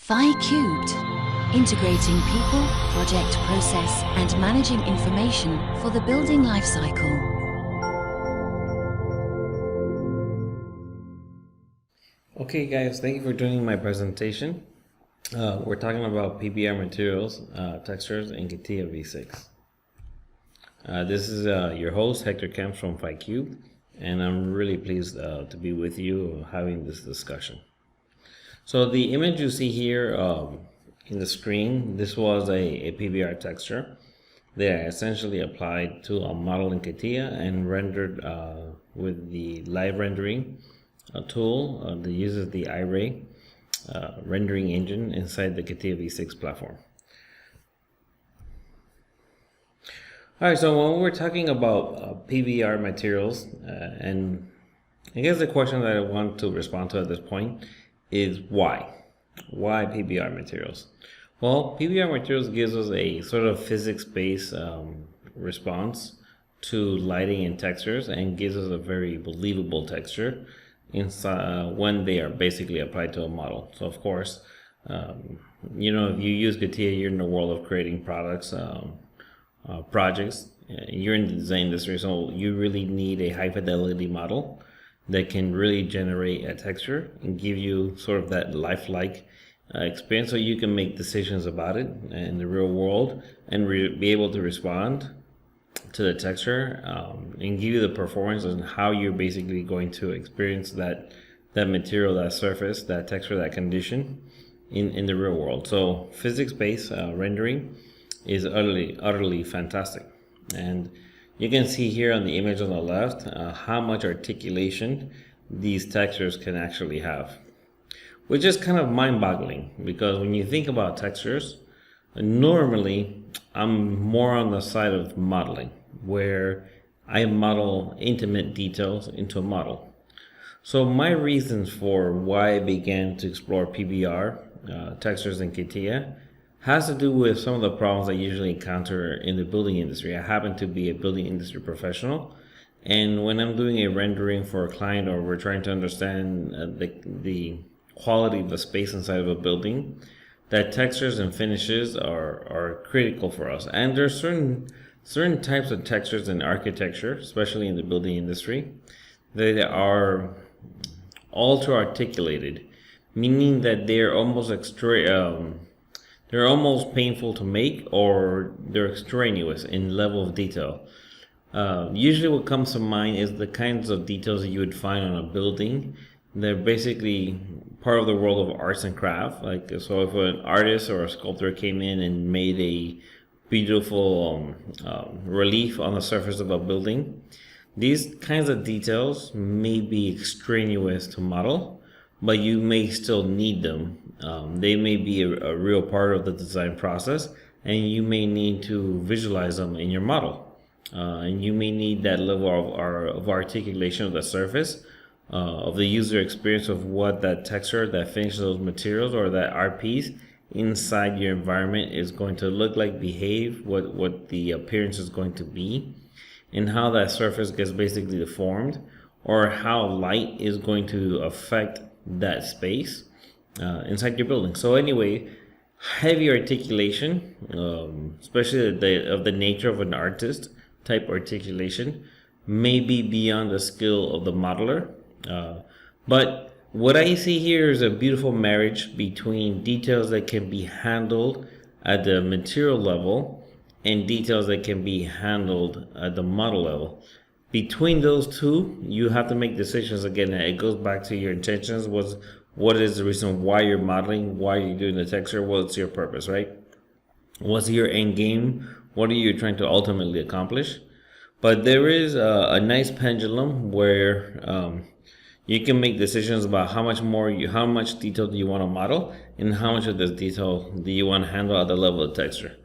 Phicubed, integrating people, project process, and managing information for the building lifecycle. Okay guys, thank you for joining my presentation. We're talking about PBR materials, textures, and CATIA V6. This is your host, Hector from Phicubed, and I'm really pleased to be with you having this discussion. So the image you see here in the screen, this was a PBR texture that I essentially applied to a model in CATIA and rendered with the LiveRendering tool that uses the iRay rendering engine inside the CATIA V6 platform. Alright, so when we're talking about PBR materials, and I guess the question that I want to respond to at this point is why? Why PBR materials? Well, PBR materials gives us a sort of physics-based response to lighting and textures, and gives us a very believable texture inside when they are basically applied to a model. So of course, you know, if you use CATIA, you're in the world of creating products, projects. You're in the design industry, so you really need a high fidelity model that can really generate a texture and give you sort of that lifelike experience, so you can make decisions about it in the real world and be able to respond to the texture and give you the performance and how you're basically going to experience that material, that surface, that texture, that condition in the real world. So physics-based rendering is utterly fantastic. And you can see here on the image on the left how much articulation these textures can actually have, which is kind of mind-boggling, because when you think about textures, normally I'm more on the side of modeling, where I model intimate details into a model. So my reasons for why I began to explore PBR textures in CATIA has to do with some of the problems I usually encounter in the building industry. I happen to be a building industry professional, and when I'm doing a rendering for a client, or we're trying to understand the quality of the space inside of a building, that textures and finishes are critical for us. And there's certain types of textures in architecture, especially in the building industry, that are ultra articulated, meaning that they're almost they're almost painful to make, or they're extraneous in level of detail. Usually what comes to mind is the kinds of details that you would find on a building. They're basically part of the world of arts and craft. Like, so if an artist or a sculptor came in and made a beautiful relief on the surface of a building, these kinds of details may be extraneous to model, but you may still need them. They may be a real part of the design process, and you may need to visualize them in your model. And you may need that level of articulation of the surface, of the user experience of what that texture, that finish of those materials, or that art piece inside your environment is going to look like, behave, what the appearance is going to be, and how that surface gets basically deformed, or how light is going to affect that space inside your building. So anyway, heavy articulation, especially of the nature of an artist type articulation, may be beyond the skill of the modeler. But what I see here is a beautiful marriage between details that can be handled at the material level and details that can be handled at the model level. Between those two, you have to make decisions. Again, it goes back to your intentions. What is the reason why you're modeling? Why are you doing the texture? What's your purpose, right? What's your end game? What are you trying to ultimately accomplish? But there is a nice pendulum where you can make decisions about how much detail do you want to model, and how much of this detail do you want to handle at the level of texture.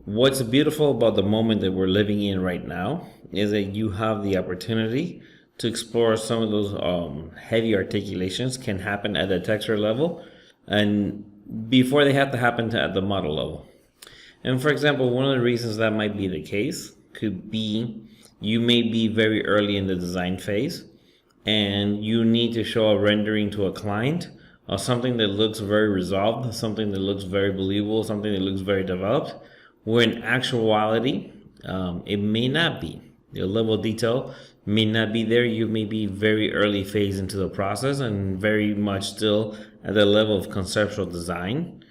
What's beautiful about the moment that we're living in right now is that you have the opportunity to explore some of those heavy articulations can happen at the texture level, and before they have to happen at the model level. And for example, one of the reasons that might be the case could be you may be very early in the design phase, and you need to show a rendering to a client something that looks very resolved, something that looks very believable, something that looks very developed, where in actuality, it may not be. Your level of detail may not be there. You may be very early phase into the process and very much still at the level of conceptual design.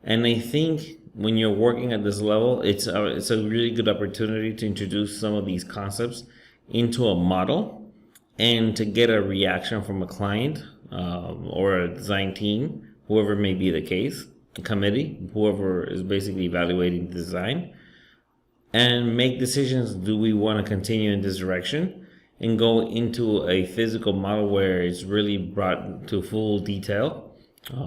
And I think when you're working at this level, it's a really good opportunity to introduce some of these concepts into a model and to get a reaction from a client or a design team, whoever may be the case, a committee, whoever is basically evaluating the design, and make decisions. Do we want to continue in this direction and go into a physical model where it's really brought to full detail,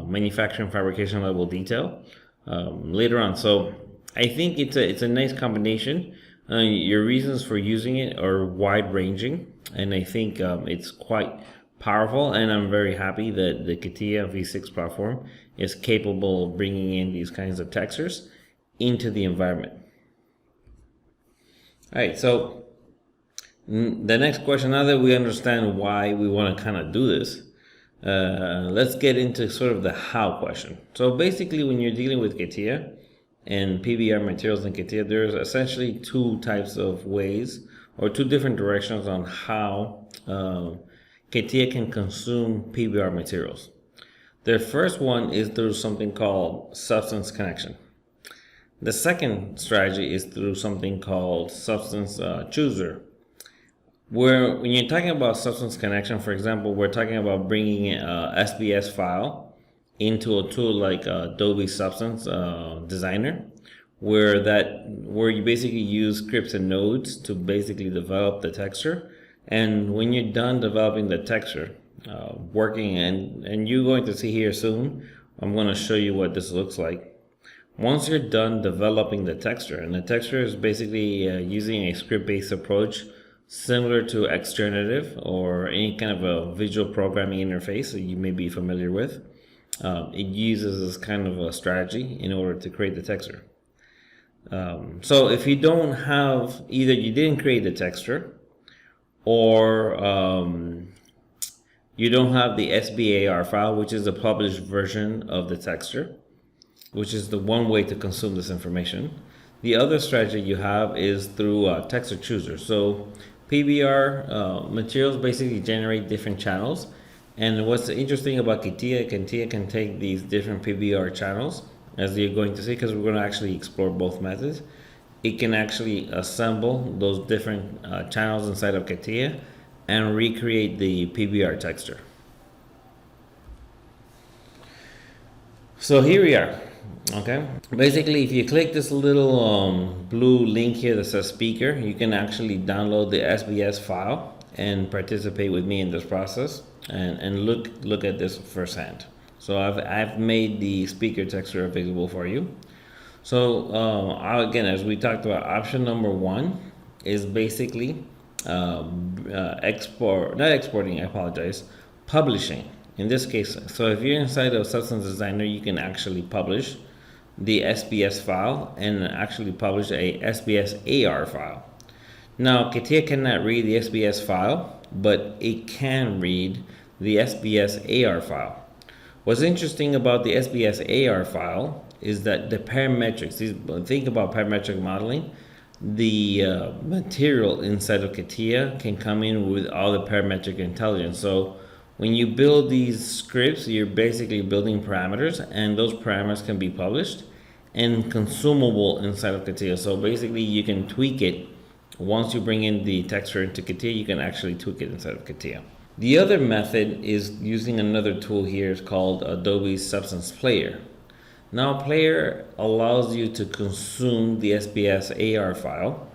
manufacturing fabrication level detail later on? So I think it's a nice combination. Your reasons for using it are wide ranging, and I think it's quite powerful, and I'm very happy that the Catia V6 platform is capable of bringing in these kinds of textures into the environment. All right, so the next question, now that we understand why we want to kind of do this, let's get into sort of the how question. So basically, when you're dealing with CATIA and PBR materials in CATIA, there's essentially two types of ways or two different directions on how CATIA can consume PBR materials. The first one is through something called substance connection. The second strategy is through something called substance chooser, where when you're talking about substance connection, for example, we're talking about bringing a SBS file into a tool like Adobe Substance Designer, where you basically use scripts and nodes to basically develop the texture. And when you're done developing the texture, working, and you're going to see here soon, I'm going to show you what this looks like. Once you're done developing the texture, and the texture is basically using a script-based approach similar to Xgenerative or any kind of a visual programming interface that you may be familiar with, it uses this kind of a strategy in order to create the texture. So if you don't have, either you didn't create the texture, or you don't have the sbsar file, which is the published version of the texture, which is the one way to consume this information. The other strategy you have is through texture chooser. So PBR materials basically generate different channels. And what's interesting about CATIA can take these different PBR channels, as you're going to see, because we're going to actually explore both methods. It can actually assemble those different channels inside of CATIA and recreate the PBR texture. So here we are. Okay, basically if you click this little blue link here that says speaker, you can actually download the SBS file and participate with me in this process and look at this firsthand. So I've made the speaker texture available for you. So again, as we talked about, option number one is basically publishing in this case. So if you're inside of Substance Designer, you can actually publish the SBS file and actually publish a sbsar file. Now CATIA cannot read the SBS file, but it can read the sbsar file. What's interesting about the sbsar file is that the parametrics, think about parametric modeling, the material inside of CATIA can come in with all the parametric intelligence. So when you build these scripts, you're basically building parameters, and those parameters can be published and consumable inside of CATIA. So basically you can tweak it. Once you bring in the texture into CATIA, you can actually tweak it inside of CATIA. The other method is using another tool here. It's called Adobe Substance Player. Now Player allows you to consume the sbsar file,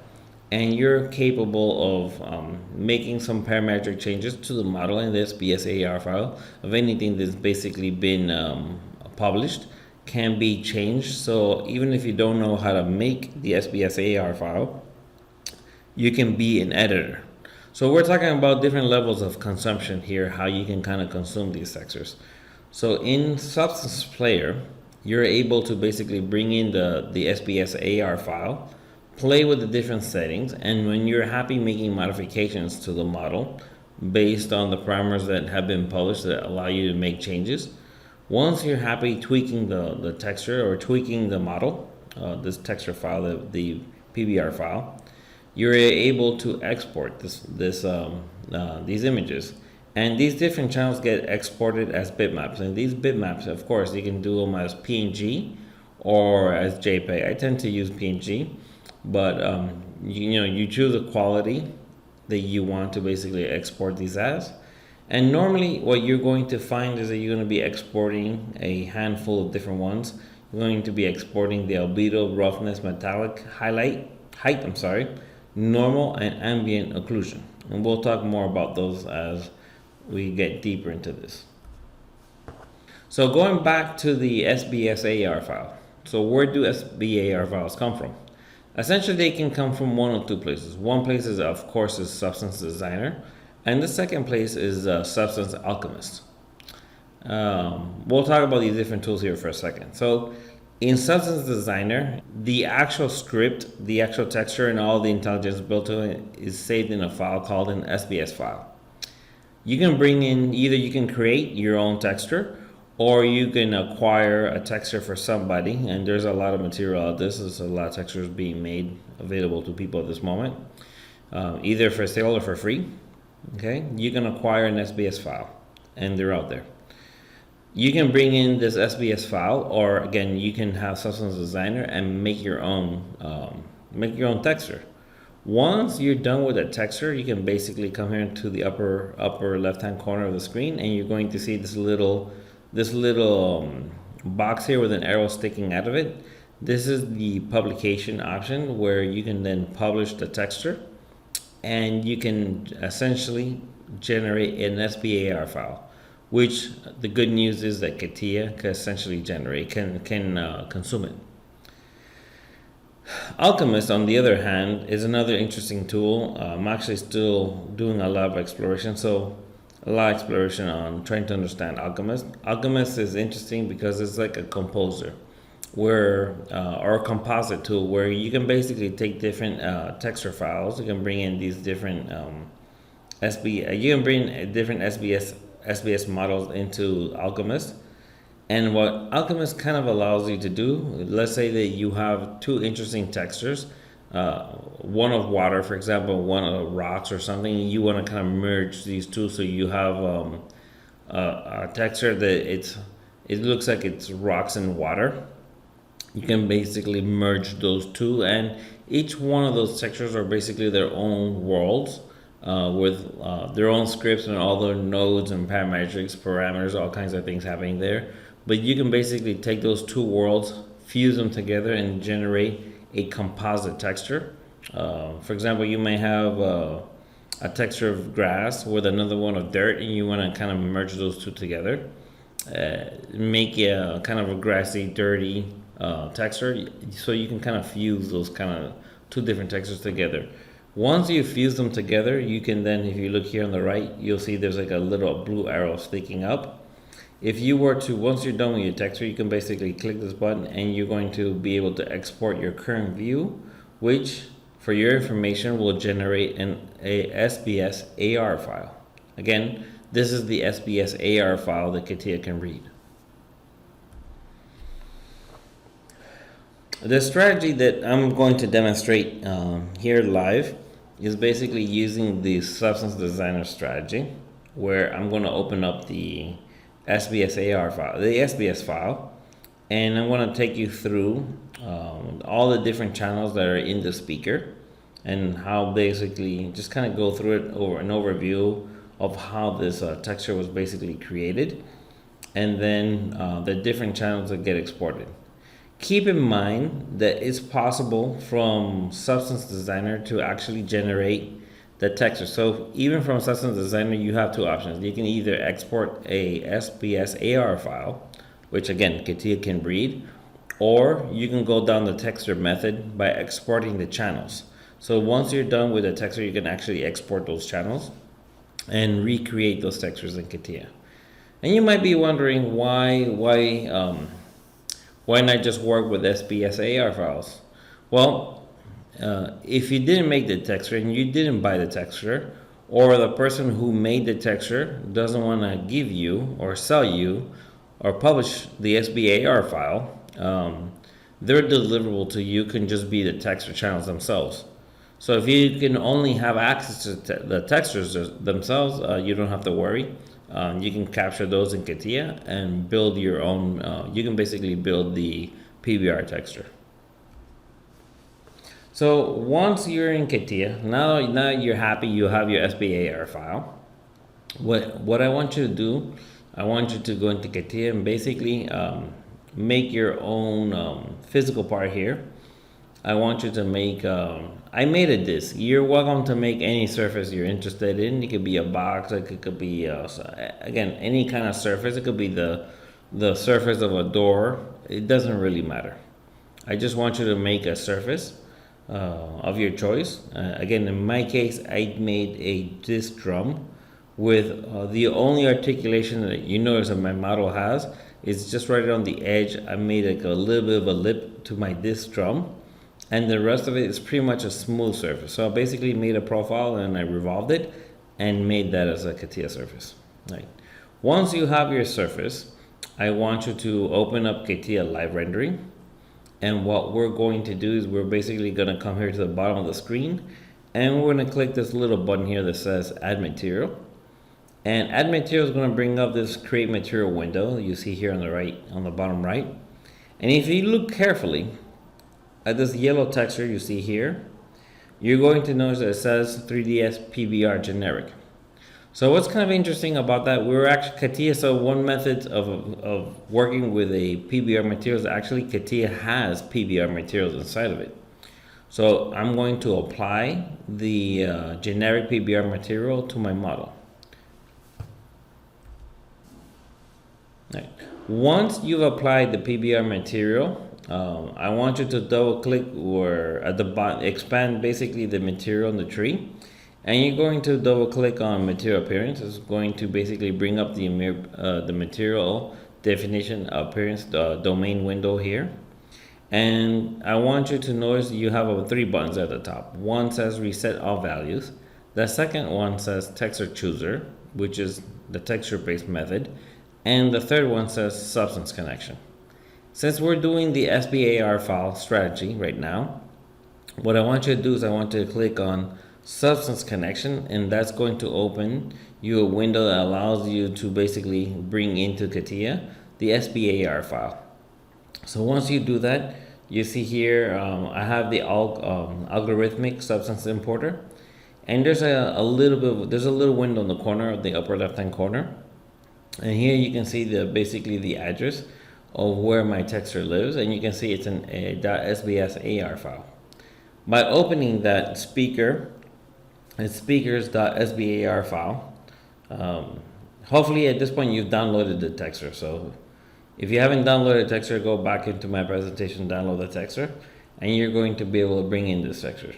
and you're capable of making some parametric changes to the model in the sbsar file of anything that's basically been published can be changed. So even if you don't know how to make the sbsar file, you can be an editor. So we're talking about different levels of consumption here, how you can kind of consume these textures. So in Substance Player, you're able to basically bring in the sbsar file, play with the different settings, and when you're happy making modifications to the model based on the parameters that have been published that allow you to make changes, Once you're happy tweaking the texture or tweaking the model, this texture file, the PBR file, you're able to export these images. And these different channels get exported as bitmaps. And these bitmaps, of course, you can do them as PNG or as JPEG. I tend to use PNG, but you choose a quality that you want to basically export these as. And normally what you're going to find is that you're going to be exporting a handful of different ones. You're going to be exporting the albedo, roughness, metallic, height, normal, and ambient occlusion. And we'll talk more about those as we get deeper into this. So going back to the sbsar file. So where do sbsar files come from? Essentially, they can come from one of two places. One place is, of course, is Substance Designer, and the second place is Substance Alchemist. We'll talk about these different tools here for a second. So in Substance Designer, the actual script, the actual texture, and all the intelligence built to it is saved in a file called an SBS file. You can bring in, either you can create your own texture, or you can acquire a texture for somebody, and there's a lot of material out there. There's a lot of textures being made available to people at this moment, either for sale or for free. Okay, you can acquire an SBS file, and they're out there. You can bring in this SBS file, or again, you can have Substance Designer and make your own texture. Once you're done with the texture, you can basically come here to the upper left-hand corner of the screen, and you're going to see this little box here with an arrow sticking out of it. This is the publication option where you can then publish the texture, and you can essentially generate an sbsar file, which the good news is that CATIA can essentially generate, can consume it. Alchemist, on the other hand, is another interesting tool. I'm actually still doing a lot of exploration, on trying to understand Alchemist. Alchemist is interesting because it's like a composer, or a composite tool where you can basically take different texture files. You can bring in these different SBS models into Alchemist. And what Alchemist kind of allows you to do, let's say that you have two interesting textures, one of water, for example, one of rocks or something. You want to kind of merge these two, so you have a texture that it looks like it's rocks and water. You can basically merge those two, and each one of those textures are basically their own worlds with their own scripts and all their nodes and parameters, all kinds of things happening there. But you can basically take those two worlds, fuse them together, and generate a composite texture. For example, you may have a texture of grass with another one of dirt, and you want to kind of merge those two together, make a kind of a grassy, dirty texture, so you can kind of fuse those kind of two different textures together. Once you fuse them together, you can then, if you look here on the right, you'll see there's like a little blue arrow sticking up. If you were to, once you're done with your texture, you can basically click this button, and you're going to be able to export your current view, which, for your information, will generate a sbsar file. Again, this is the sbsar file that CATIA can read. The strategy that I'm going to demonstrate here live is basically using the Substance Designer strategy, where I'm going to open up the sbsar file, the SBS file, and I'm going to take you through all the different channels that are in the speaker, and how basically just kind of go through it over an overview of how this texture was basically created, and then the different channels that get exported. Keep in mind that it's possible from Substance Designer to actually generate the texture. So even from Substance Designer, you have two options. You can either export a sbsar file, which again, CATIA can read, or you can go down the texture method by exporting the channels. So once you're done with the texture, you can actually export those channels and recreate those textures in CATIA. And you might be wondering why not just work with sbsar files? Well, if you didn't make the texture and you didn't buy the texture, or the person who made the texture doesn't want to give you or sell you or publish the SBAR file, their deliverable to you can just be the texture channels themselves. So if you can only have access to the textures themselves, you don't have to worry. You can capture those in CATIA and build your own, you can basically build the PBR texture. So once you're in CATIA, now you're happy, you have your SBAR file. What I want you to do, I want you to go into CATIA and basically make your own physical part here. I want you to make, I made a disc. You're welcome to make any surface you're interested in. It could be a box, it could be, again, any kind of surface. It could be the surface of a door. It doesn't really matter. I just want you to make a surface of your choice. Again, in my case, I made a disc drum with the only articulation that you notice that my model has is just right on the edge. I made like a little bit of a lip to my disc drum, and the rest of it is pretty much a smooth surface. So I basically made a profile and I revolved it and made that as a CATIA surface. Right. Once you have your surface, I want you to open up CATIA LiveRendering. And what we're going to do is we're basically going to come here to the bottom of the screen, and we're going to click this little button here that says Add Material. And Add Material is going to bring up this Create Material window you see here on the right, on the bottom right. And if you look carefully at this yellow texture you see here, you're going to notice that it says 3ds PBR generic. So what's kind of interesting about that, we're actually CATIA, so one method of working with a PBR material is actually CATIA has PBR materials inside of it. So I'm going to apply the generic PBR material to my model. Right. Once you've applied the PBR material, I want you to double click or at the bottom, expand basically the material on the tree. And you're going to double click on material appearance. It's going to basically bring up the material definition appearance domain window here. And I want you to notice you have 3 buttons at the top. One says reset all values. The second one says texture chooser, which is the texture based method. And the third one says substance connection. Since we're doing the SBAR file strategy right now, what I want you to do is I want you to click on substance connection, and that's going to open you a window that allows you to basically bring into CATIA the SBAR file. So once you do that, you see here I have the algorithmic substance importer, and there's a little window in the corner of the upper left hand corner, and here you can see basically the address of where my texture lives, and you can see it's an .sbsar file. By opening that speakers.sbar file. Hopefully at this point you've downloaded the texture. So if you haven't downloaded the texture, go back into my presentation, download the texture, and you're going to be able to bring in this texture.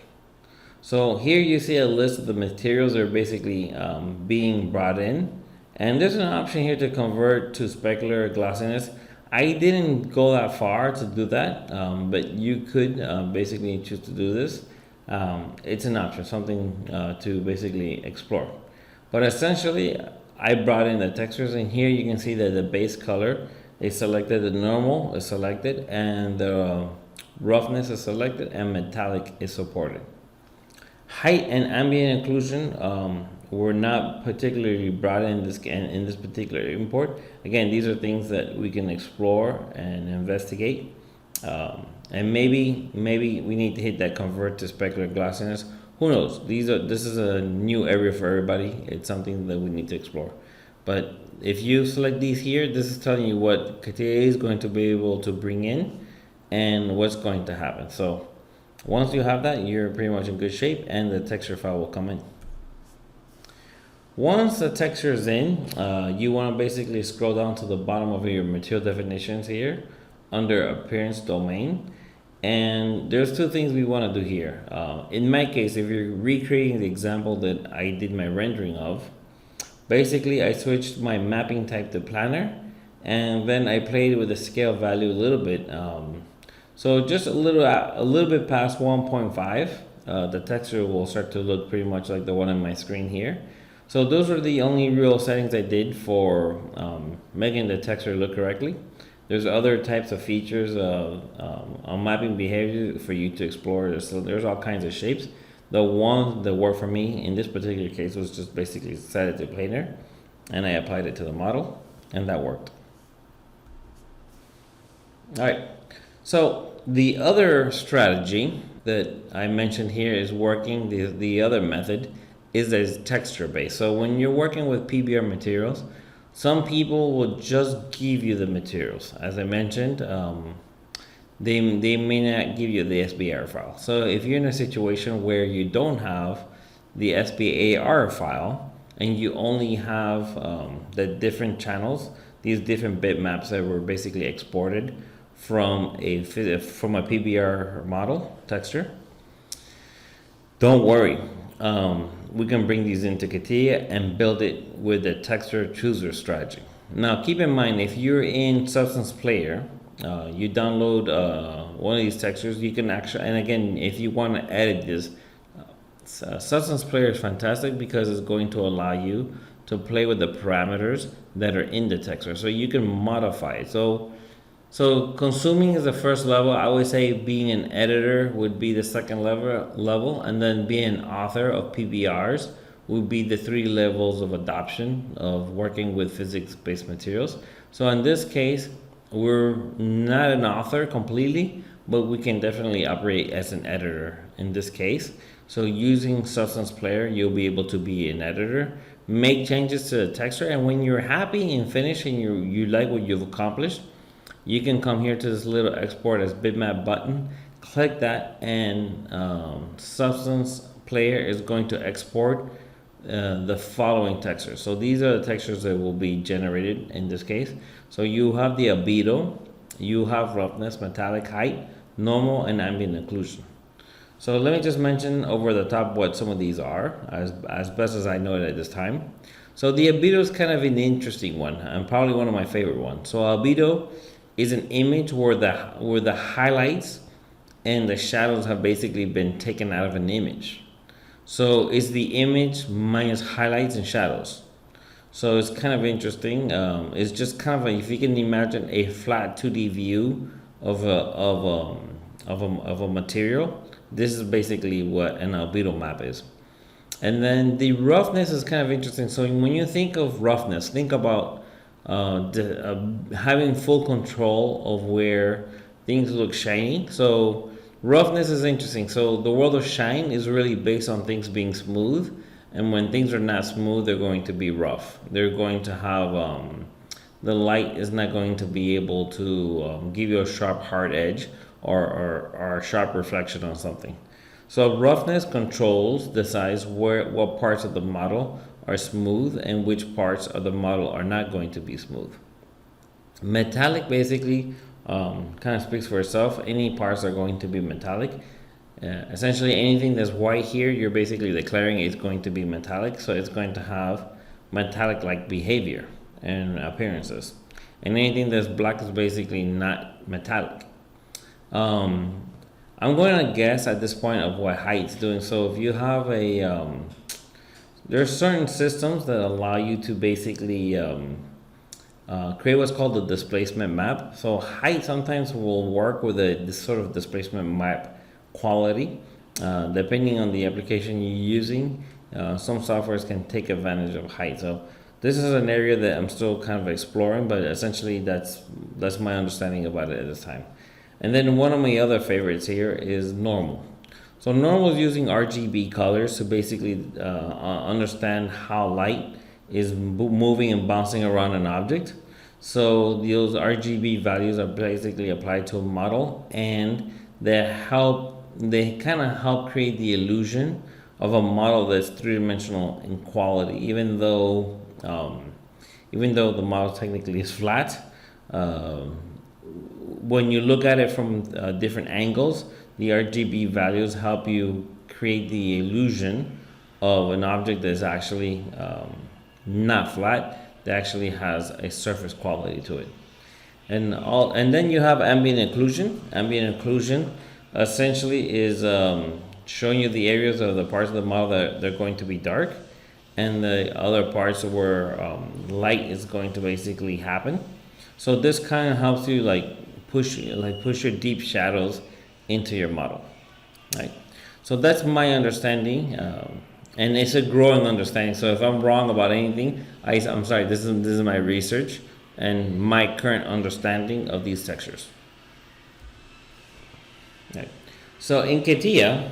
So here you see a list of the materials that are basically being brought in, and there's an option here to convert to specular glossiness. I didn't go that far to do that, but you could basically choose to do this. It's an option, something to basically explore. But essentially, I brought in the textures, and here you can see that the base color is selected, the normal is selected, and the roughness is selected, and metallic is supported. Height and ambient occlusion were not particularly brought in this particular import. Again, these are things that we can explore and investigate. And maybe we need to hit that convert to specular glossiness. Who knows? This is a new area for everybody. It's something that we need to explore. But if you select these here, this is telling you what CATIA is going to be able to bring in and what's going to happen. So once you have that, you're pretty much in good shape, and the texture file will come in. Once the texture is in, you want to basically scroll down to the bottom of your material definitions here under appearance domain, and there's 2 things we want to do here. In my case, if you're recreating the example that I did my rendering of, basically I switched my mapping type to planar, and then I played with the scale value a little bit. So just a little bit past 1.5, the texture will start to look pretty much like the one on my screen here. So those are the only real settings I did for making the texture look correctly. There's other types of features on mapping behavior for you to explore. So there's all kinds of shapes. The one that worked for me in this particular case was just basically set it to planar, and I applied it to the model, and that worked. All right, so the other strategy that I mentioned here is working the other method is as texture based. So when you're working with PBR materials, some people will just give you the materials. As I mentioned, they may not give you the SBR file. So if you're in a situation where you don't have the SBAR file and you only have the different channels, these different bitmaps that were basically exported from a PBR model texture, don't worry. We can bring these into CATIA and build it with the texture chooser strategy. Now keep in mind, if you're in Substance Player, you download one of these textures, you can actually, and again, if you want to edit this, Substance Player is fantastic because it's going to allow you to play with the parameters that are in the texture, so you can modify it. So consuming is the first level. I would say being an editor would be the second level, and then being an author of PBRs would be the 3 levels of adoption of working with physics-based materials. So in this case, we're not an author completely, but we can definitely operate as an editor in this case. So using Substance Player, you'll be able to be an editor, make changes to the texture, and when you're happy and finished and you like what you've accomplished, you can come here to this little export as bitmap button, click that, and Substance Player is going to export the following textures. So these are the textures that will be generated in this case. So you have the albedo, you have roughness, metallic, height, normal, and ambient occlusion. So let me just mention over the top what some of these are, as best as I know it at this time. So the albedo is kind of an interesting one, and probably one of my favorite ones. So albedo is an image where the highlights and the shadows have basically been taken out of an image. So it's the image minus highlights and shadows. So it's kind of interesting. It's just kind of if you can imagine a flat 2D view of a material, this is basically what an albedo map is. And then the roughness is kind of interesting. So when you think of roughness, think about having full control of where things look shiny. So roughness is interesting. So the world of shine is really based on things being smooth, and when things are not smooth, they're going to be rough. They're going to have the light is not going to be able to give you a sharp hard edge or a sharp reflection on something. So roughness controls, decides what parts of the model are smooth and which parts of the model are not going to be smooth. Metallic basically kind of speaks for itself. Any parts are going to be metallic. Essentially anything that's white here, you're basically declaring it's going to be metallic, so it's going to have metallic-like behavior and appearances. And anything that's black is basically not metallic. I'm going to guess at this point of what height's doing. So if you have there are certain systems that allow you to basically create what's called the displacement map. So height sometimes will work with this sort of displacement map quality, depending on the application you're using. Some softwares can take advantage of height. So this is an area that I'm still kind of exploring, but essentially that's my understanding about it at this time. And then one of my other favorites here is normal. So normal is using RGB colors to basically understand how light is moving and bouncing around an object. So those RGB values are basically applied to a model, and they kind of help create the illusion of a model that's three-dimensional in quality, even though the model technically is flat. When you look at it from different angles, the RGB values help you create the illusion of an object that's actually not flat, that actually has a surface quality to it. And then you have ambient occlusion. Ambient occlusion essentially is showing you the areas of the parts of the model that they're going to be dark, and the other parts where light is going to basically happen. So this kind of helps you push your deep shadows into your model, right? So that's my understanding, and it's a growing understanding. So if I'm wrong about anything, I'm sorry. This is my research and my current understanding of these textures. Right. So in CATIA,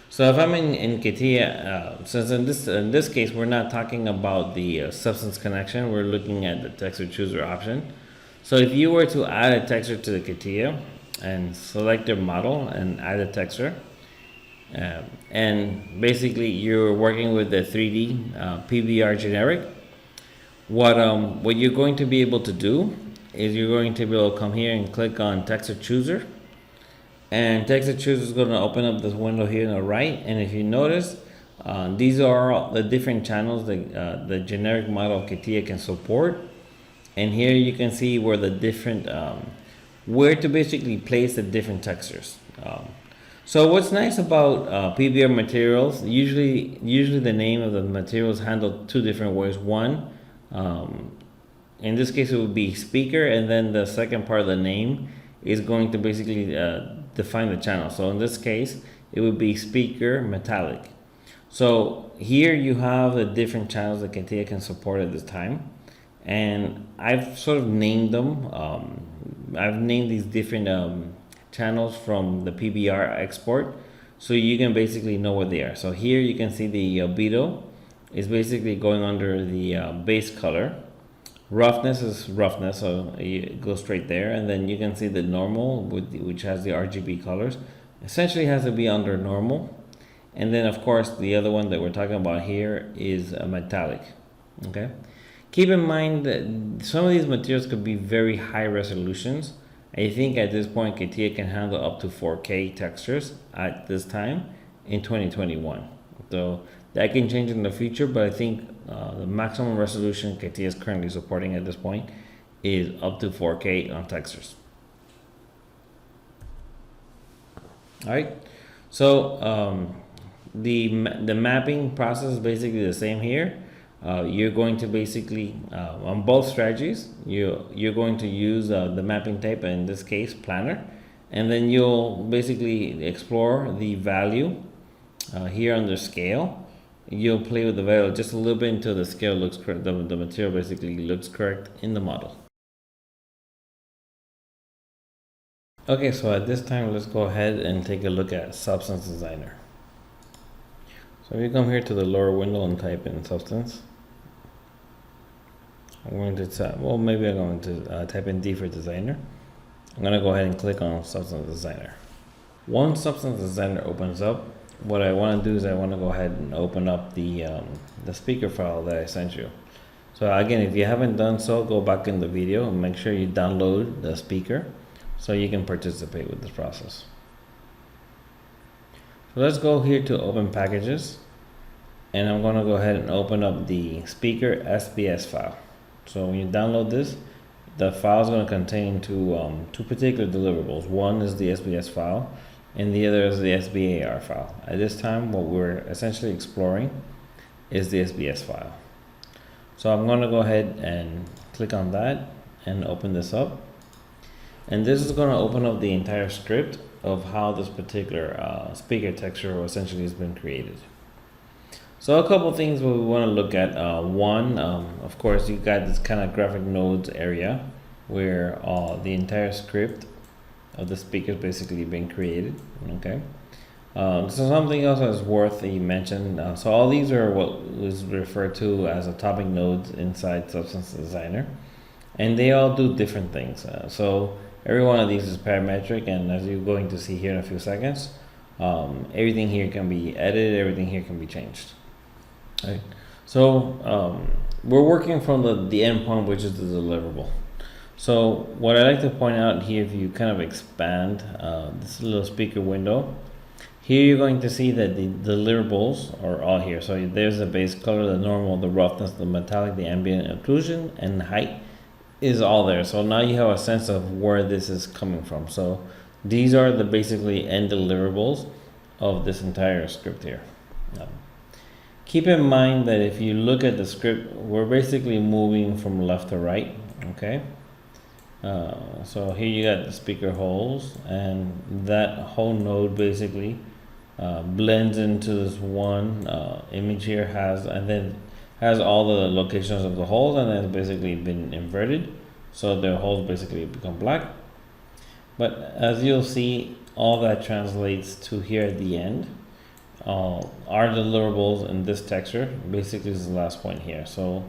so if I'm in CATIA, since in this case we're not talking about the substance connection, we're looking at the texture chooser option. So if you were to add a texture to the CATIA and select your model and add a texture, and basically you're working with the 3D PBR generic, what you're going to be able to do is you're going to be able to come here and click on texture chooser, and texture chooser is going to open up this window here on the right. And if you notice, these are all the different channels that the generic model of CATIA can support. And here you can see where the different where to basically place the different textures. So what's nice about PBR materials, usually the name of the material is handled two different ways. One, in this case it would be speaker, and then the second part of the name is going to basically define the channel. So in this case it would be speaker metallic. So here you have the different channels that CATIA can support at this time, and I've sort of named them. I've named these different channels from the PBR export, so you can basically know what they are. So here you can see the albedo is basically going under the base color. Roughness is roughness, so you go straight there, and then you can see the normal, which has the RGB colors. Essentially has to be under normal. And then of course the other one that we're talking about here is a metallic. Okay, keep in mind that some of these materials could be very high resolutions. I think at this point CATIA can handle up to 4K textures at this time in 2021. So that can change in the future, but I think the maximum resolution CATIA is currently supporting at this point is up to 4K on textures. All right, so the mapping process is basically the same here. You're going to basically on both strategies you're going to use the mapping type, in this case planar, and then you'll basically explore the value here under scale. You'll play with the value just a little bit until the scale looks correct, the material basically looks correct in the model. Okay, so at this time let's go ahead and take a look at Substance Designer. So if you come here to the lower window and type in Substance, I'm going to type, well, maybe I'm going to type in D for Designer. I'm going to go ahead and click on Substance Designer. Once Substance Designer opens up, what I want to do is I want to go ahead and open up the speaker file that I sent you. So again, if you haven't done so, go back in the video and make sure you download the speaker so you can participate with this process. So let's go here to Open Packages, and I'm going to go ahead and open up the speaker SBS file. So when you download this, the file is going to contain two particular deliverables. One is the SBS file, and the other is the sbsar file. At this time, what we're essentially exploring is the SBS file. So I'm going to go ahead and click on that and open this up. And this is going to open up the entire script of how this particular speaker texture essentially has been created. So a couple things we want to look at. One, of course, you got this kind of graphic nodes area where the entire script of the speaker is basically being created. Okay. So something else that's worth mention. So all these are what is referred to as atomic nodes inside Substance Designer, and they all do different things. So every one of these is parametric, and as you're going to see here in a few seconds, everything here can be edited, everything here can be changed. Right. So we're working from the endpoint, which is the deliverable. So what I like to point out here, if you kind of expand this little speaker window, here you're going to see that the deliverables are all here. So there's the base color, the normal, the roughness, the metallic, the ambient occlusion, and height is all there. So now you have a sense of where this is coming from. So these are the basically end deliverables of this entire script here. keep in mind that if you look at the script, we're basically moving from left to right, okay? So here you got the speaker holes, and that whole node basically blends into this one image here, and then has all the locations of the holes, and then it's basically been inverted, so the holes basically become black. But as you'll see, all that translates to here at the end. Our deliverables in this texture basically is the last point here. So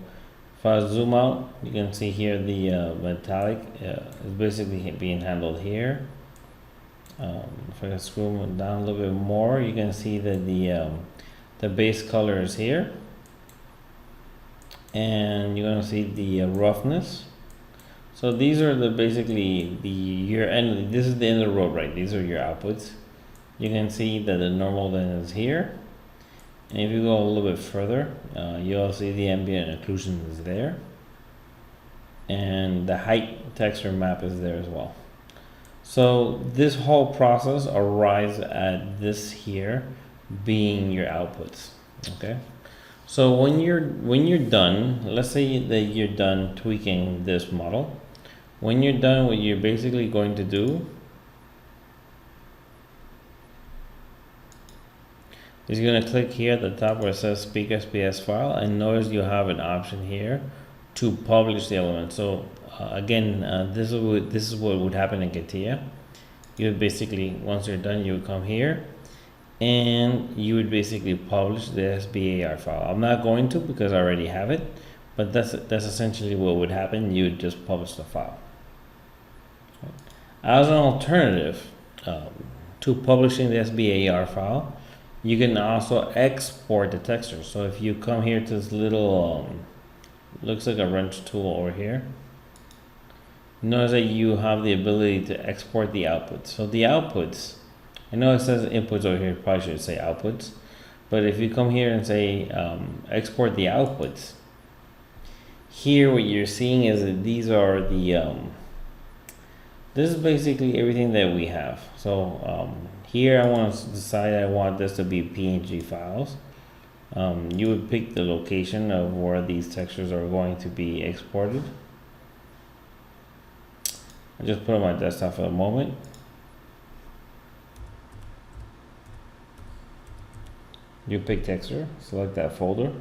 if I zoom out, you can see here the metallic is basically being handled here. If I can scroll down a little bit more, you can see that the base color is here, and you're going to see the roughness. So these are basically your end. This is the end of the road, right? These are your outputs. You can see that the normal then is here, and if you go a little bit further, you'll see the ambient occlusion is there, and the height texture map is there as well. So this whole process arrives at this here being your outputs. Okay. So when you're done, let's say that you're done tweaking this model. When you're done, what you're basically going to do is you're going to click here at the top where it says Speak SBS file, and notice you have an option here to publish the element. So again, this is what would happen in CATIA. You would basically, once you're done, you would come here and you would basically publish the sbsar file. I'm not going to because I already have it, but that's essentially what would happen. You would just publish the file. As an alternative to publishing the sbsar file, you can also export the texture. So if you come here to this little looks like a wrench tool over here, notice that you have the ability to export the outputs. So the outputs, I know it says inputs over here, probably should say outputs, but if you come here and say export the outputs, here what you're seeing is that these are the this is basically everything that we have. So here I want to decide I want this to be PNG files. You would pick the location of where these textures are going to be exported. I just put it on my desktop for a moment. You pick texture, select that folder.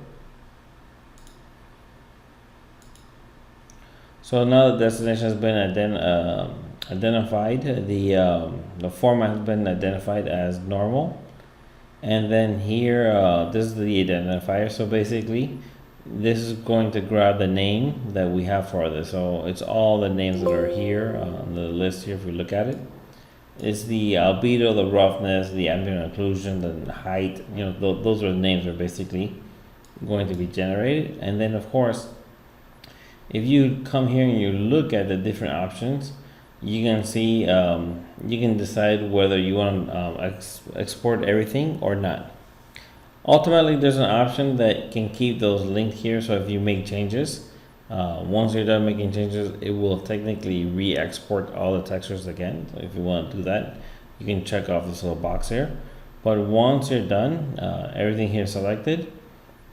So now the destination has been identified. The format has been identified as normal, and then here this is the identifier. So basically, this is going to grab the name that we have for this. So it's all the names that are here on the list here. If we look at it, it's the albedo, the roughness, the ambient occlusion, the height. You know, those are the names that are basically going to be generated. And then of course, if you come here and you look at the different options, you can see you can decide whether you want to export everything or not. Ultimately, there's an option that can keep those linked here. So if you make changes, once you're done making changes, it will technically re-export all the textures again. So if you want to do that, you can check off this little box here. But once you're done, everything here selected,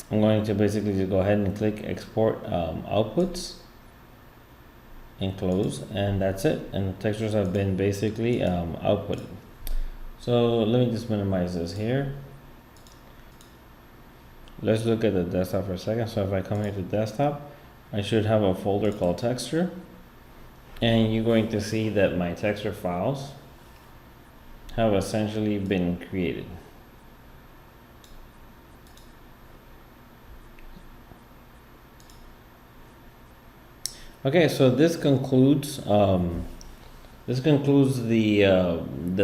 I'm going to basically just go ahead and click export outputs and close, and that's it. And the textures have been basically outputted. So let me just minimize this here. Let's look at the desktop for a second. So if I come here to desktop, I should have a folder called texture, and you're going to see that my texture files have essentially been created. Okay, so this concludes the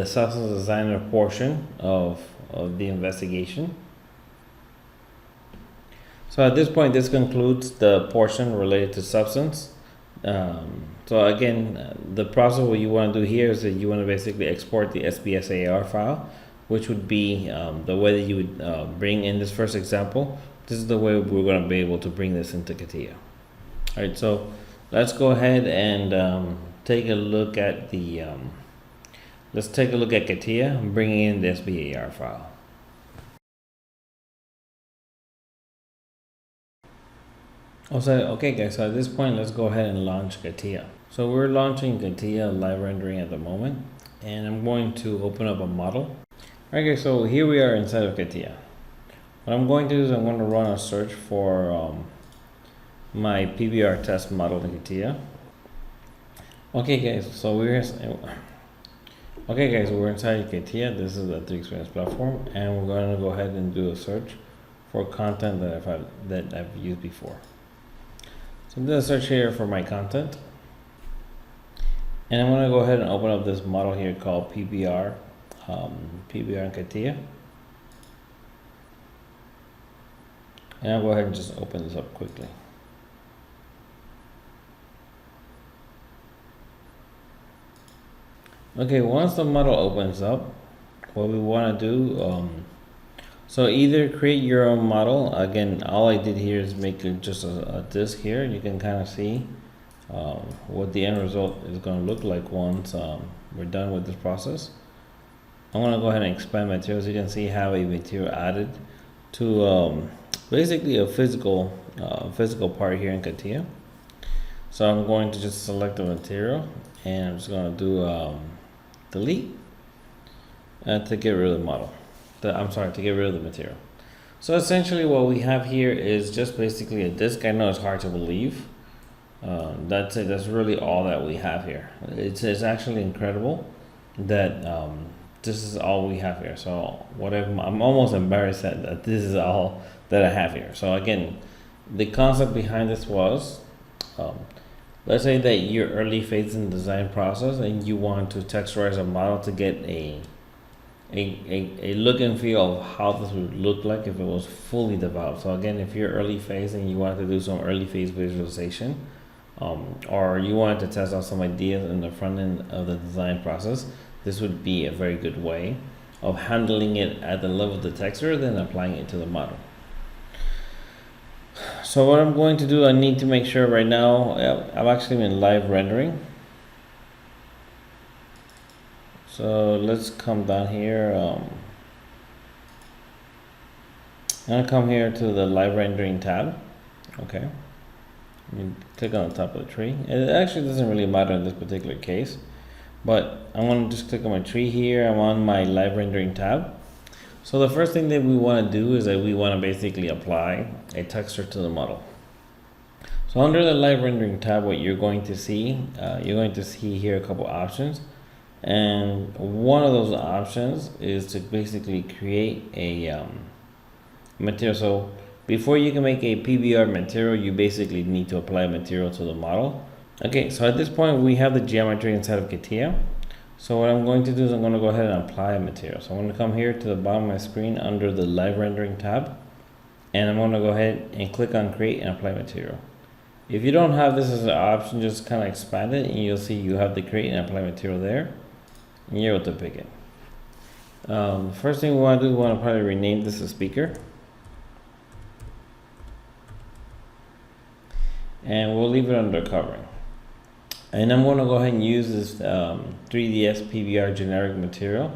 substance designer portion of the investigation. So at this point, this concludes the portion related to substance. So again, the process what you want to do here is that you want to basically export the sbsar file, which would be the way that you would bring in this first example. This is the way we're going to be able to bring this into CATIA. All right, so let's go ahead and take a look at the let's take a look at CATIA bringing in the sbsar file. Also, okay guys, so at this point, let's go ahead and launch CATIA. So we're launching CATIA LiveRendering at the moment, and I'm going to open up a model. Alright guys, so here we are inside of CATIA. What I'm going to do is I'm going to run a search for my PBR test model in CATIA. Okay guys, so we're inside CATIA. This is the 3 Experience platform, and we're going to go ahead and do a search for content that I've used before. So I'm going to search here for my content, and I'm going to go ahead and open up this model here called PBR in CATIA, and I'll go ahead and just open this up quickly. Okay, once the model opens up, what we want to do, so either create your own model. Again, all I did here is make it just a disk here. You can kind of see what the end result is going to look like once we're done with this process. I'm going to go ahead and expand materials. You can see I have a material added to basically a physical part here in CATIA. So I'm going to just select the material, and I'm just going to do delete to get rid of the model. To get rid of the material. So essentially what we have here is just basically a disk. I know it's hard to believe. That's it. That's really all that we have here. It's actually incredible that this is all we have here. So I'm almost embarrassed that this is all that I have here. So again, the concept behind this was, let's say that you're early phase in the design process and you want to texturize a model to get a look and feel of how this would look like if it was fully developed. So again, if you're early phase and you want to do some early phase visualization, or you wanted to test out some ideas in the front end of the design process, this would be a very good way of handling it at the level of the texture, then applying it to the model. So what I'm going to do, I need to make sure right now, I'm actually in live rendering. So let's come down here. I'm gonna come here to the live rendering tab. Okay. You click on the top of the tree. It actually doesn't really matter in this particular case, but I'm gonna just click on my tree here. I'm on my live rendering tab. So the first thing that we want to do is that we want to basically apply a texture to the model. So under the live rendering tab, what you're going to see here a couple options. And one of those options is to basically create a material. So before you can make a PBR material, you basically need to apply material to the model. Okay, so at this point we have the geometry inside of CATIA. So what I'm going to do is I'm going to go ahead and apply a material. So I'm going to come here to the bottom of my screen under the live rendering tab, and I'm going to go ahead and click on create and apply material. If you don't have this as an option, just kind of expand it and you'll see you have the create and apply material there, and you're able to pick it. First thing we want to do, we want to probably rename this a speaker, and we'll leave it under covering. And I'm going to go ahead and use this 3ds PBR generic material.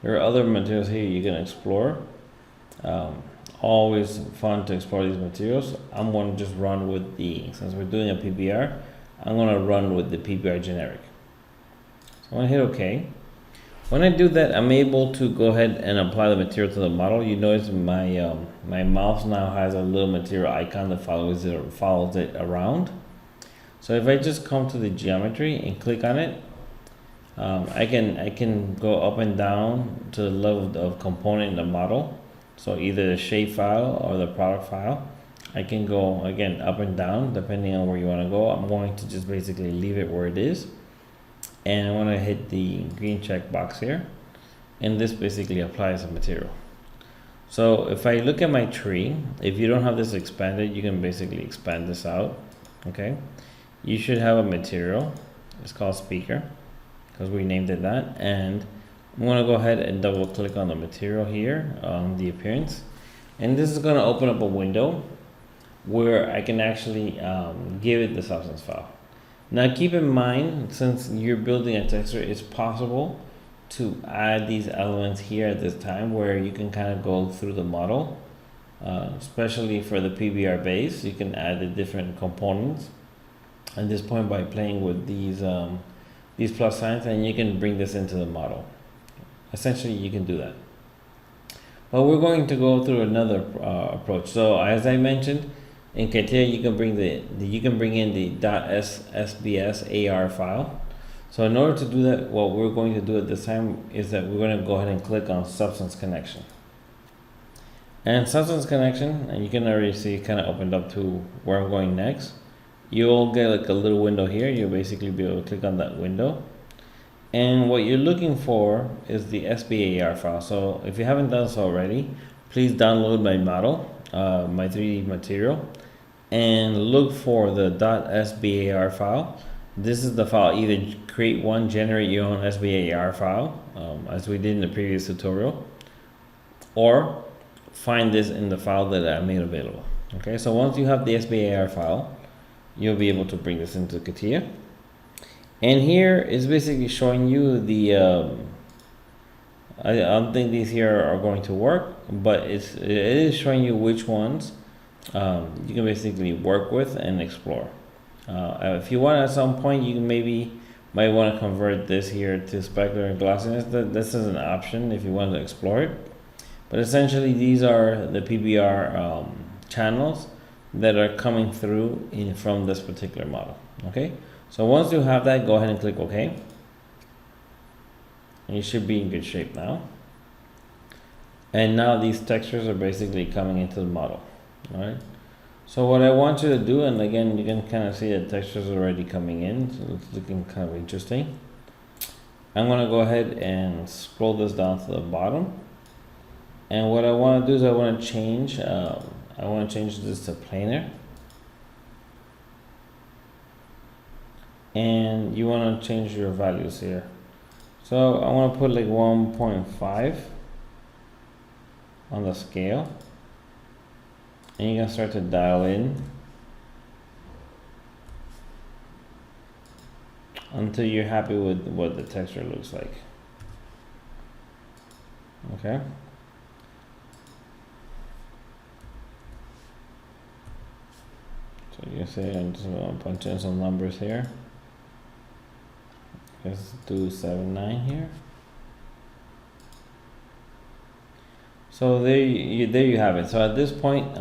There are other materials here you can explore. Always fun to explore these materials. I'm going to just run with since we're doing a PBR, I'm going to run with the PBR generic. So I'm going to hit OK. When I do that, I'm able to go ahead and apply the material to the model. You notice my my mouse now has a little material icon that follows it around. So if I just come to the geometry and click on it, I can go up and down to the level of component in the model. So either the shape file or the product file. I can go again up and down depending on where you want to go. I'm going to just basically leave it where it is, and I want to hit the green check box here, and this basically applies the material. So if I look at my tree, if you don't have this expanded, you can basically expand this out. Okay. You should have a material. It's called speaker because we named it that, and I'm going to go ahead and double click on the material here on the appearance, and this is going to open up a window where I can actually give it the substance file. Now keep in mind, since you're building a texture, it's possible to add these elements here at this time where you can kind of go through the model especially for the PBR base. You can add the different components at this point by playing with these plus signs, and you can bring this into the model. Essentially, you can do that. But we're going to go through another approach. So as I mentioned, in CATIA you can bring in the .sbsar file. So in order to do that, what we're going to do at this time is that we're going to go ahead and click on Substance Connection. And Substance Connection, and you can already see it kind of opened up to where I'm going next. You'll get like a little window here. You'll basically be able to click on that window. And what you're looking for is the sbsar file. So if you haven't done so already, please download my model, my 3D material, and look for the .sbsar file. This is the file. Either create one, generate your own sbsar file, as we did in the previous tutorial, or find this in the file that I made available. Okay, so once you have the sbsar file, you'll be able to bring this into CATIA. And here is basically showing you the, I don't think these here are going to work, but it is showing you which ones you can basically work with and explore. If you want at some point, you might want to convert this here to specular and glossiness. This is an option if you want to explore it. But essentially, these are the PBR channels that are coming through from this particular model. Okay, so once you have that, go ahead and click OK. And you should be in good shape now. And now these textures are basically coming into the model. All right. So what I want you to do, and again, you can kind of see the textures already coming in, so it's looking kind of interesting. I'm going to go ahead and scroll this down to the bottom. And what I want to do is I want to change this to planar. And you want to change your values here. So I want to put like 1.5 on the scale. And you can start to dial in until you're happy with what the texture looks like. Okay. So you say I'm just going to punch in some numbers here. Let's do 7.9 here. So there you have it. So at this point,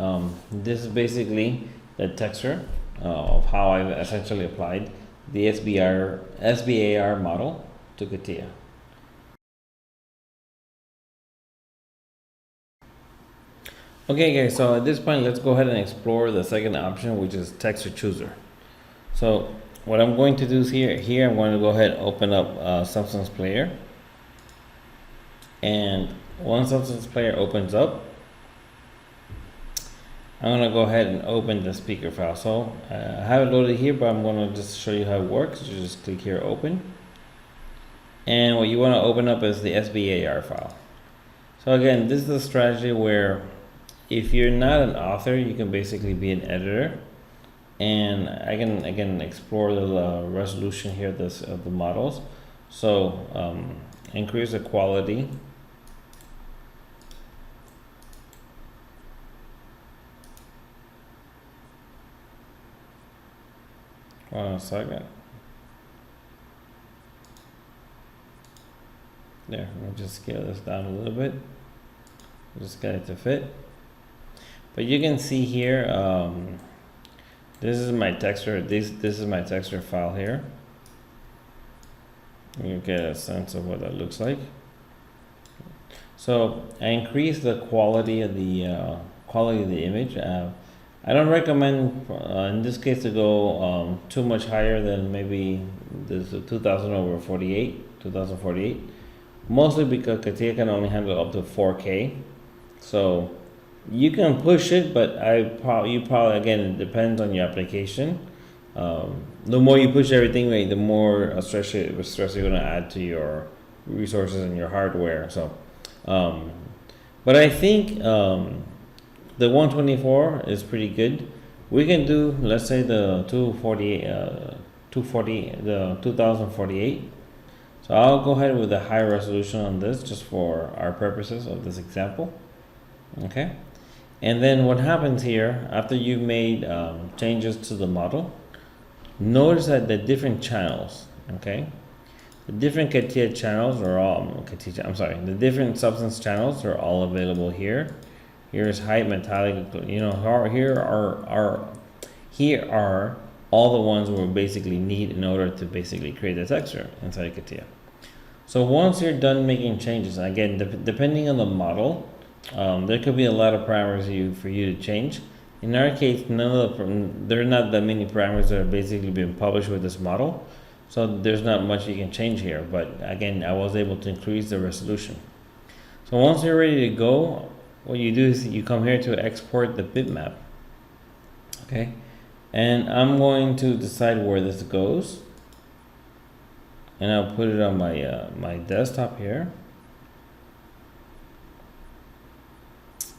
this is basically the texture of how I've essentially applied the sbsar model to CATIA. Okay guys, so at this point, let's go ahead and explore the second option, which is Texture Chooser. So what I'm going to do is here I'm going to go ahead and open up Substance Player. And once Substance Player opens up, I'm going to go ahead and open the speaker file. So I have it loaded here, but I'm going to just show you how it works. You just click here, open. And what you want to open up is the sbsar file. So again, this is a strategy where if you're not an author, you can basically be an editor. And I can again explore the resolution here of the models. So increase the quality. Hold on a second. There, let me just scale this down a little bit. Just get it to fit. But you can see here, this is my texture. This is my texture file here. You get a sense of what that looks like. So I increased the quality of the image. I don't recommend in this case to go too much higher than maybe this 2048, mostly because CATIA can only handle up to 4K. So you can push it, but you probably again, it depends on your application. The more you push everything, the more stress you're going to add to your resources and your hardware. So, but I think the 124 is pretty good. We can do, let's say, the 2048. So I'll go ahead with the high resolution on this just for our purposes of this example. Okay. And then what happens here, after you've made changes to the model, notice that the different channels, okay? The different CATIA channels are all, the different substance channels are all available here. Here's height, metallic, here are all the ones we basically need in order to basically create a texture inside CATIA. So once you're done making changes, again, depending on the model, there could be a lot of parameters for you to change. In our case, there are not that many parameters that are basically been published with this model, so there's not much you can change here. But again, I was able to increase the resolution. So once you're ready to go, what you do is you come here to export the bitmap. Okay, and I'm going to decide where this goes, and I'll put it on my my desktop here.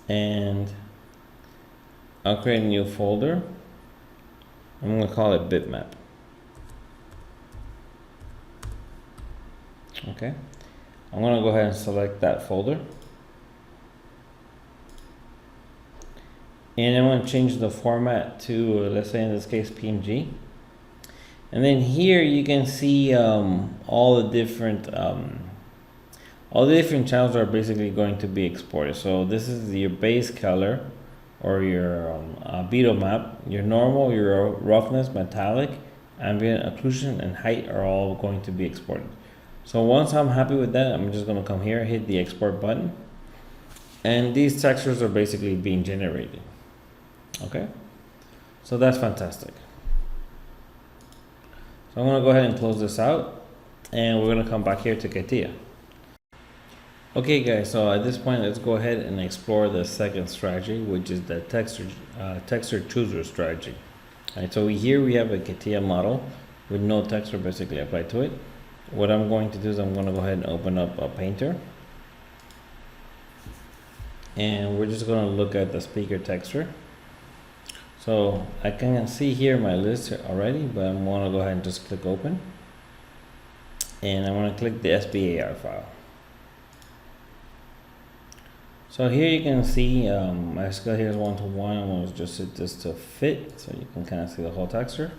And I'll create a new folder. I'm going to call it bitmap. Okay, I'm going to go ahead and select that folder. And I'm going to change the format to, let's say in this case, PNG. And then here you can see all the different channels are basically going to be exported. So this is your base color, or your bitmap, your normal, your roughness, metallic, ambient, occlusion, and height are all going to be exported. So once I'm happy with that, I'm just going to come here, hit the export button, and these textures are basically being generated. Okay, so that's fantastic. So I'm going to go ahead and close this out, and we're going to come back here to CATIA. Okay guys, so at this point, let's go ahead and explore the second strategy, which is the texture chooser strategy. All right, so here we have a CATIA model with no texture basically applied to it. What I'm going to do is I'm going to go ahead and open up a painter, and we're just going to look at the speaker texture. So I can see here my list already, but I'm going to go ahead and just click open, and I'm going to click the sbsar file. So here you can see my scale here is 1:1. I'm going to just set this to fit, so you can kind of see the whole texture,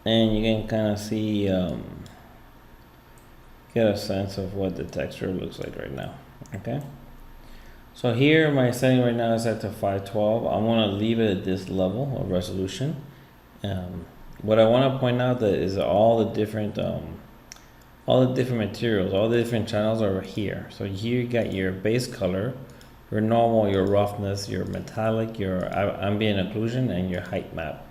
and you can kind of see, get a sense of what the texture looks like right now. Okay, so here my setting right now is set to 512. I want to leave it at this level of resolution. What I want to point out that is all the different materials, all the different channels are here. So here you got your base color, your normal, your roughness, your metallic, your ambient occlusion, and your height map.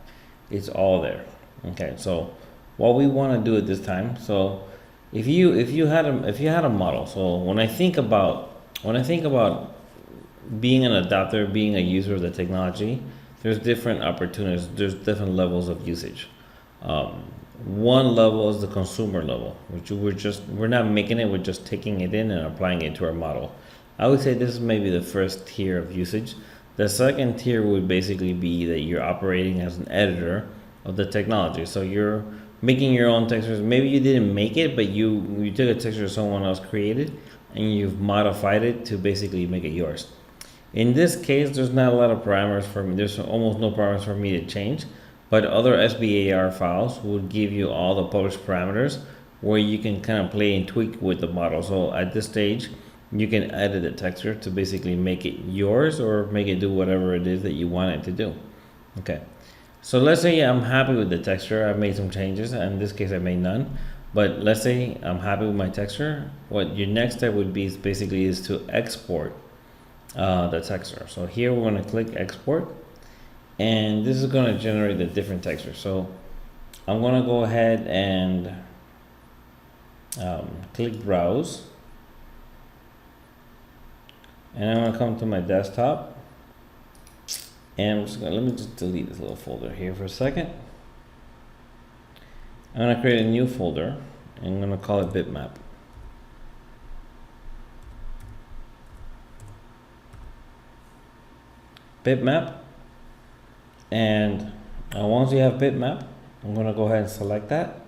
It's all there. Okay, so what we want to do at this time, so if you had a model, so when I think about being an adopter, being a user of the technology, there's different opportunities, there's different levels of usage. One level is the consumer level, which we're not making it, we're just taking it in and applying it to our model. I would say this is maybe the first tier of usage. The second tier would basically be that you're operating as an editor of the technology. So you're making your own textures. Maybe you didn't make it, but you took a texture someone else created and you've modified it to basically make it yours. In this case, there's not a lot of parameters for me. There's almost no parameters for me to change. But other sbsar files would give you all the published parameters where you can kind of play and tweak with the model. So at this stage, you can edit the texture to basically make it yours or make it do whatever it is that you want it to do. Okay, so let's say I'm happy with the texture. I've made some changes, and in this case I made none. But let's say I'm happy with my texture. What your next step would be is basically to export the texture. So here we're going to click export, and this is going to generate the different textures. So I'm going to go ahead and click browse, and I'm going to come to my desktop, and I'm just going to, let me just delete this little folder here for a second. I'm going to create a new folder, and I'm going to call it bitmap. Bitmap, and once you have bitmap, I'm going to go ahead and select that,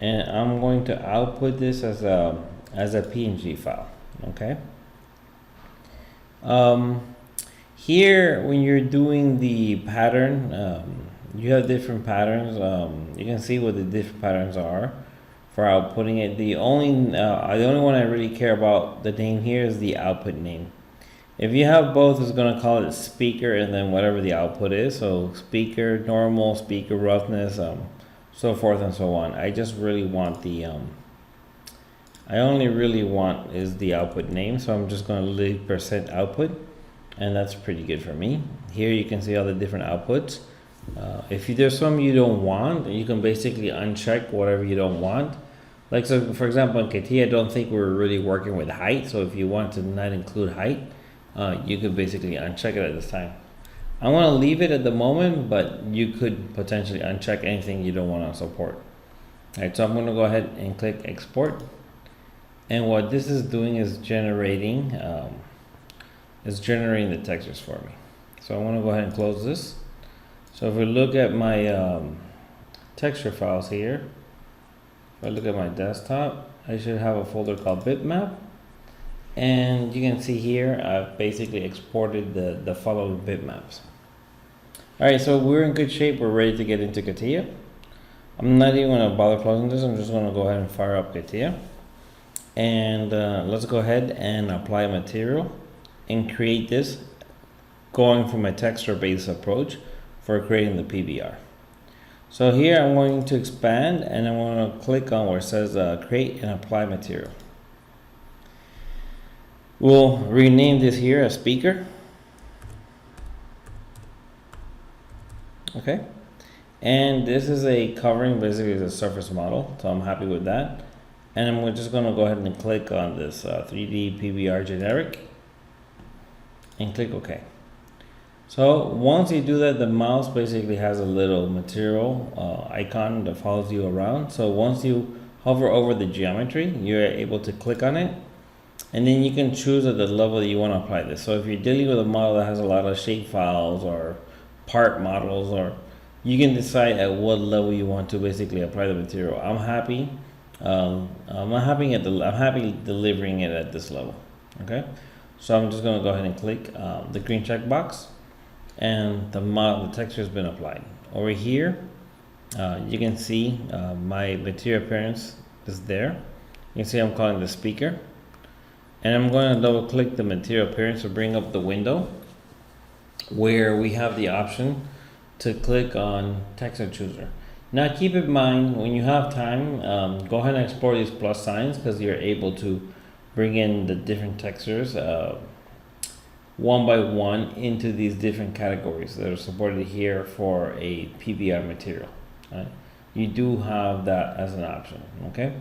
and I'm going to output this as a PNG file. Okay, Here, when you're doing the pattern, you have different patterns. You can see what the different patterns are for outputting it. The only one I really care about the name here is the output name. If you have both, it's going to call it speaker and then whatever the output is. So speaker normal, speaker roughness, so forth and so on. I just really want the I only really want is the output name, so I'm just going to leave % output, and that's pretty good for me. Here you can see all the different outputs. If there's some you don't want, you can basically uncheck whatever you don't want. Like, so for example, in CATIA, I don't think we're really working with height, so if you want to not include height, you could basically uncheck it at this time. I want to leave it at the moment, but you could potentially uncheck anything you don't want to support. All right, so I'm going to go ahead and click export. And what this is doing is generating the textures for me. So I want to go ahead and close this. So if we look at my texture files here, if I look at my desktop, I should have a folder called bitmap. And you can see here, I've basically exported the following bitmaps. All right, so we're in good shape. We're ready to get into CATIA. I'm not even going to bother closing this. I'm just going to go ahead and fire up CATIA. And let's go ahead and apply material and create this, going from a texture-based approach for creating the PBR. So here I'm going to expand, and I'm going to click on where it says create and apply material. We'll rename this here as speaker. Okay, and this is a covering, basically it's a surface model, so I'm happy with that. And we're just going to go ahead and click on this 3D PBR generic and click OK. So once you do that, the mouse basically has a little material icon that follows you around. So once you hover over the geometry, you're able to click on it, and then you can choose at the level that you want to apply this. So if you're dealing with a model that has a lot of shape files or part models, or you can decide at what level you want to basically apply the material. I'm happy. I'm happy delivering it at this level. Okay, so I'm just going to go ahead and click the green check box, and the texture has been applied. Over here, you can see my material appearance is there. You can see I'm calling the speaker, and I'm going to double click the material appearance to bring up the window where we have the option to click on texture chooser. Now keep in mind, when you have time, go ahead and explore these plus signs, because you're able to bring in the different textures one by one into these different categories that are supported here for a PBR material. Right? You do have that as an option. Okay,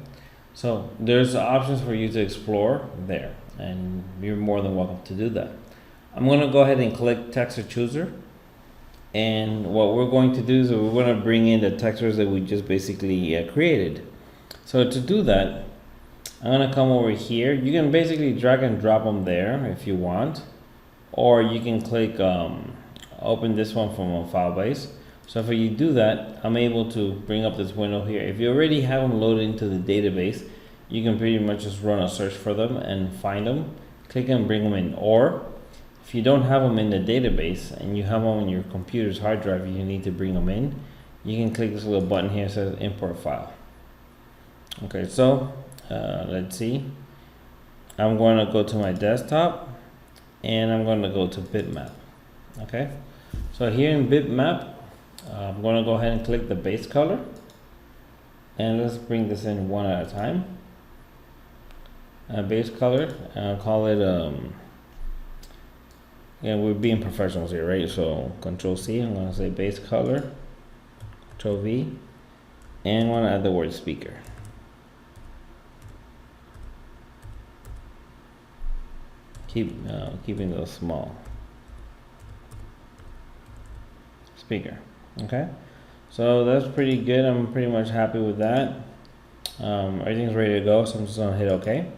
so there's options for you to explore there, and you're more than welcome to do that. I'm going to go ahead and click texture chooser. And what we're going to do is we're going to bring in the textures that we just basically created. So to do that, I'm going to come over here. You can basically drag and drop them there if you want, or you can click open this one from a file base. So if you do that, I'm able to bring up this window here. If you already have them loaded into the database, you can pretty much just run a search for them and find them, click and bring them in. Or if you don't have them in the database and you have them on your computer's hard drive, you need to bring them in, you can click this little button here that says import file. Okay, so let's see. I'm going to go to my desktop, and I'm going to go to bitmap. Okay, so here in bitmap, I'm going to go ahead and click the base color, and let's bring this in one at a time. Base color, and I'll call it yeah, we're being professionals here, right? So Control C, I'm going to say base color, Control V, and I want to add the word speaker. Keeping those small. Speaker. Okay, so that's pretty good. I'm pretty much happy with that. Everything's ready to go, so I'm just going to hit OK.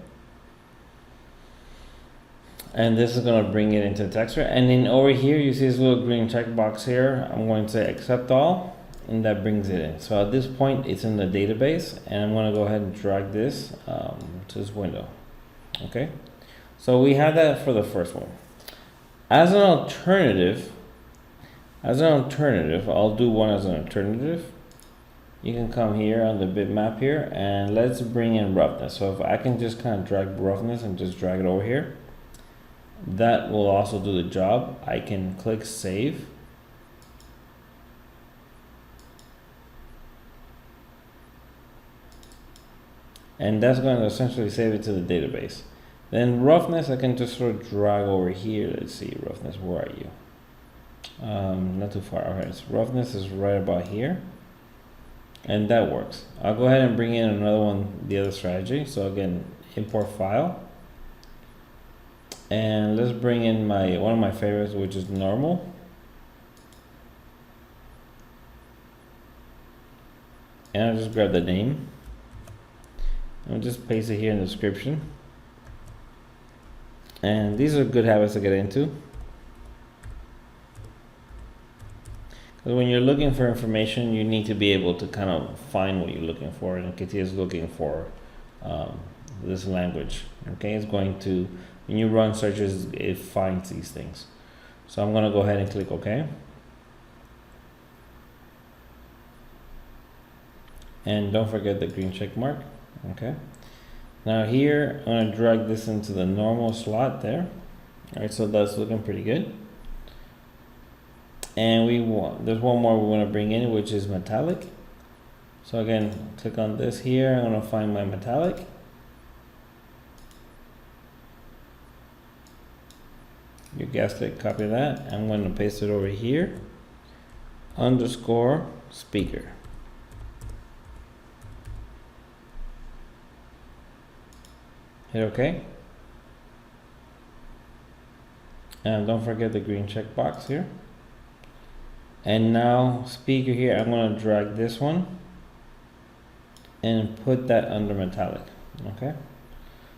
And this is going to bring it into texture. And then over here, you see this little green checkbox here. I'm going to say accept all, and that brings it in. So at this point, it's in the database, and I'm going to go ahead and drag this to this window. Okay, so we have that for the first one. As an alternative, I'll do one as an alternative. You can come here on the bitmap here, and let's bring in roughness. So if I can just kind of drag roughness and just drag it over here, that will also do the job. I can click save. And that's going to essentially save it to the database. Then roughness, I can just sort of drag over here. Let's see, roughness, where are you? Not too far. Okay, so roughness is right about here. And that works. I'll go ahead and bring in another one, the other strategy. So again, import file. And let's bring in one of my favorites, which is normal. And I'll just grab the name. I'll just paste it here in the description. And these are good habits to get into. Because when you're looking for information, you need to be able to kind of find what you're looking for. And CATIA is looking for this language. Okay, it's going to, when you run searches, it finds these things. So I'm going to go ahead and click OK. And don't forget the green check mark. Okay. Now here, I'm going to drag this into the normal slot there. All right, so that's looking pretty good. And there's one more we want to bring in, which is metallic. So again, click on this here. I'm going to find my metallic. Your gasket, copy that. I'm going to paste it over here. Underscore speaker. Hit OK. And don't forget the green check box here. And now speaker here, I'm going to drag this one and put that under metallic. Okay.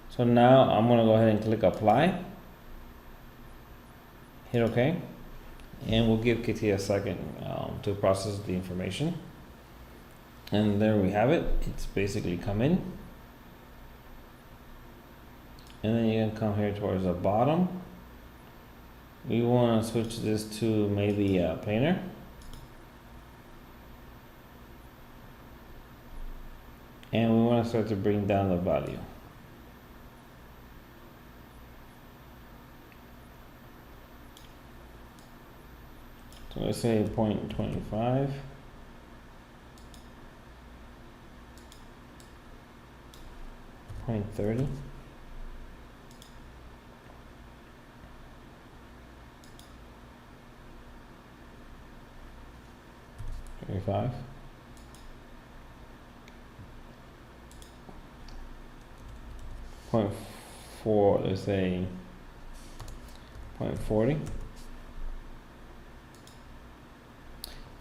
So now I'm going to go ahead and click apply. Hit OK. And we'll give CATIA a second to process the information. And there we have it. It's basically come in. And then you can come here towards the bottom. We want to switch this to maybe planar. And we want to start to bring down the value. So let's say 0.25. 0.30. 25. 0.4, let's say 0.40.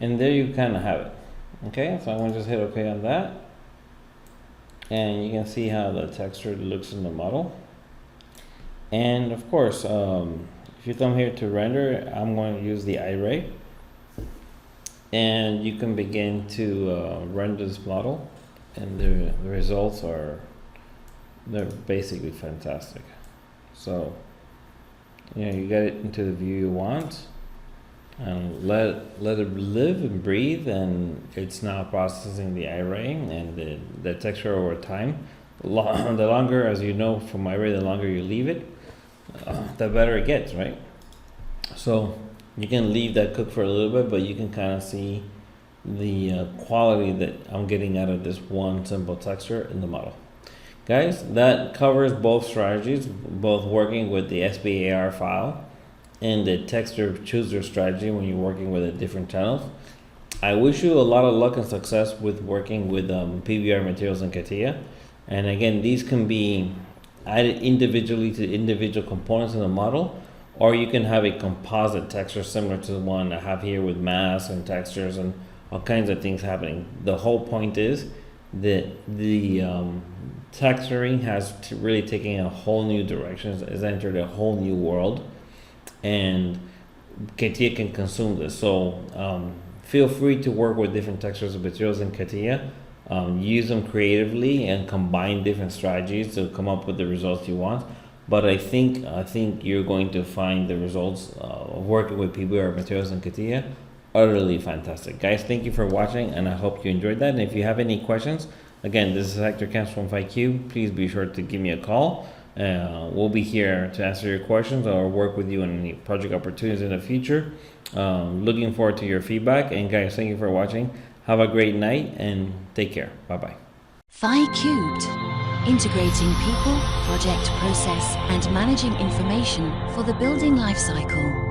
And there you kind of have it. Okay, so I'm going to just hit OK on that. And you can see how the texture looks in the model. And of course, if you come here to render, I'm going to use the array. And you can begin to render this model. And the results they're basically fantastic. So, you get it into the view you want. And let it live and breathe, and it's now processing the array and the texture over time. The longer, as you know from my array, the longer you leave it, the better it gets, right? So you can leave that cook for a little bit, but you can kind of see the quality that I'm getting out of this one simple texture in the model. Guys, that covers both strategies, both working with the sbsar file and the texture chooser strategy when you're working with different channels. I wish you a lot of luck and success with working with PBR materials in CATIA. And again, these can be added individually to individual components in the model, or you can have a composite texture similar to the one I have here with masks and textures and all kinds of things happening. The whole point is that the texturing has really taken a whole new direction, has entered a whole new world, and CATIA can consume this. So feel free to work with different textures and materials in CATIA. Use them creatively and combine different strategies to come up with the results you want. but I think you're going to find the results of working with PBR materials in CATIA utterly fantastic. Guys, thank you for watching, and I hope you enjoyed that. And if you have any questions, again, this is Hector from Phicubed. Please be sure to give me a call. We'll be here to answer your questions or work with you on any project opportunities in the future. Looking forward to your feedback. And guys, thank you for watching. Have a great night and take care. Bye-bye. Phicubed, integrating people, project process, and managing information for the building lifecycle.